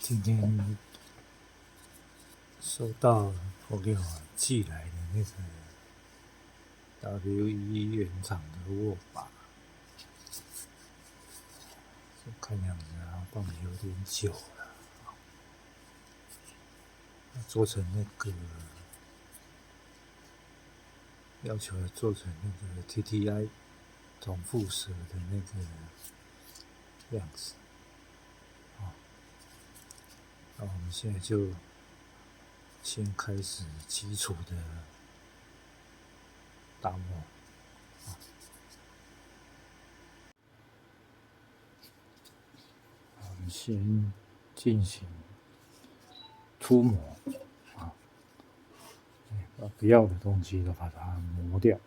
今天收到朋友寄来的那个 WE 原厂的握把，看样子放的有点久了，做成那个要求做成那个 TTI 总副蛇的那个样子。那我们现在就先开始基础的打磨。我们先进行涂抹把不要的东西都把它磨掉。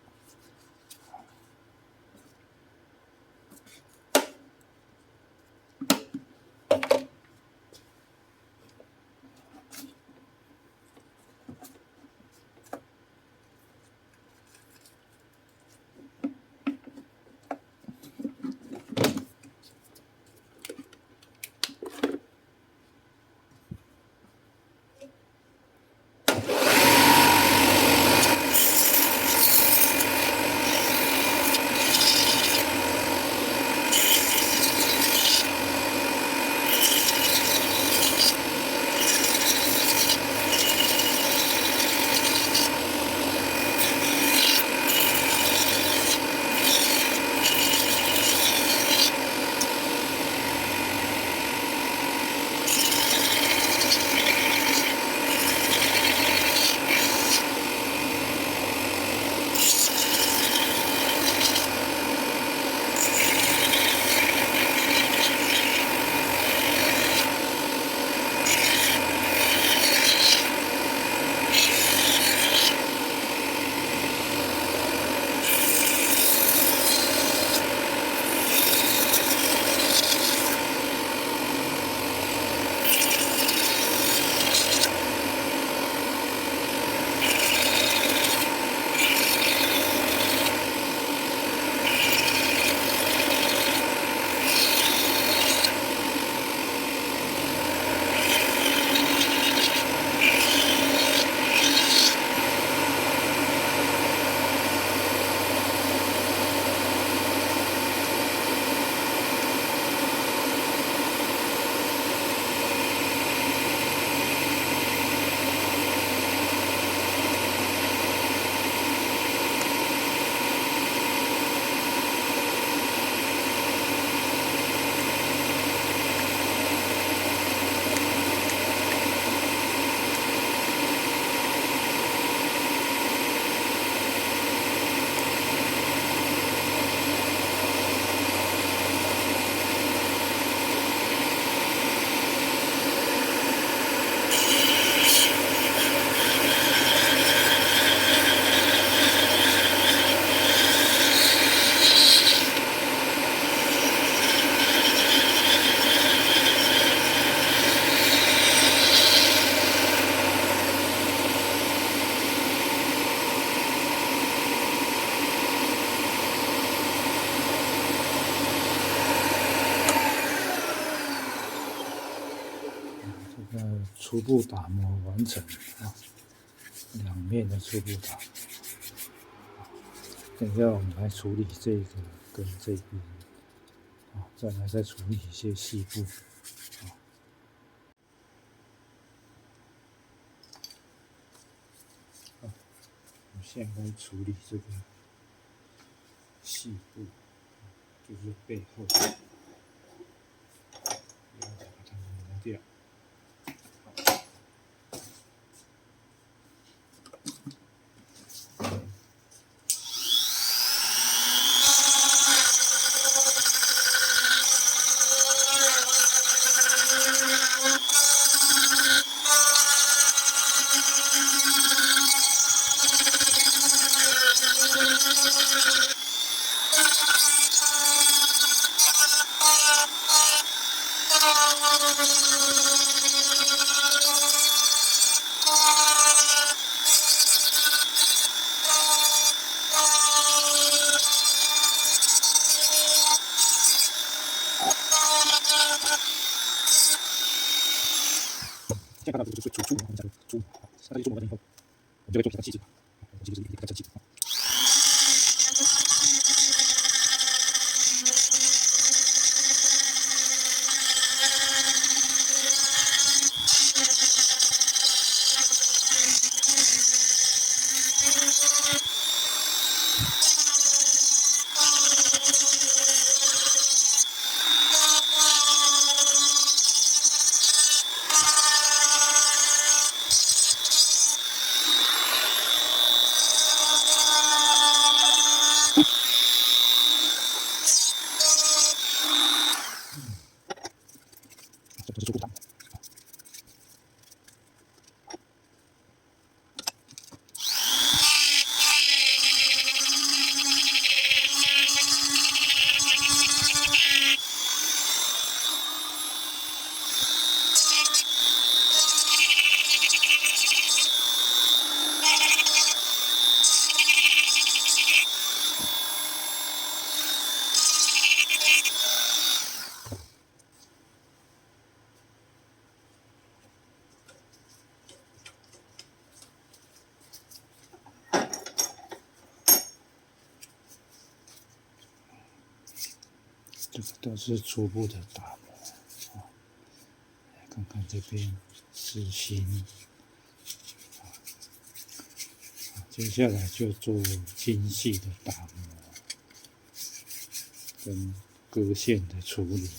初步打磨完成两面的初步打磨。等一下我们来处理这个跟这边再来再处理一些细部我们现在来处理这个细部，就是背后要把它磨掉。现在看到这个就是出模，我们讲的出模，那这些出模完成以后，我们就会做其他细节，其实就是一个比较细节。这就是初步打磨。这个都是初步的打磨，来看看这边实心，接下来就做精细的打磨跟割线的处理。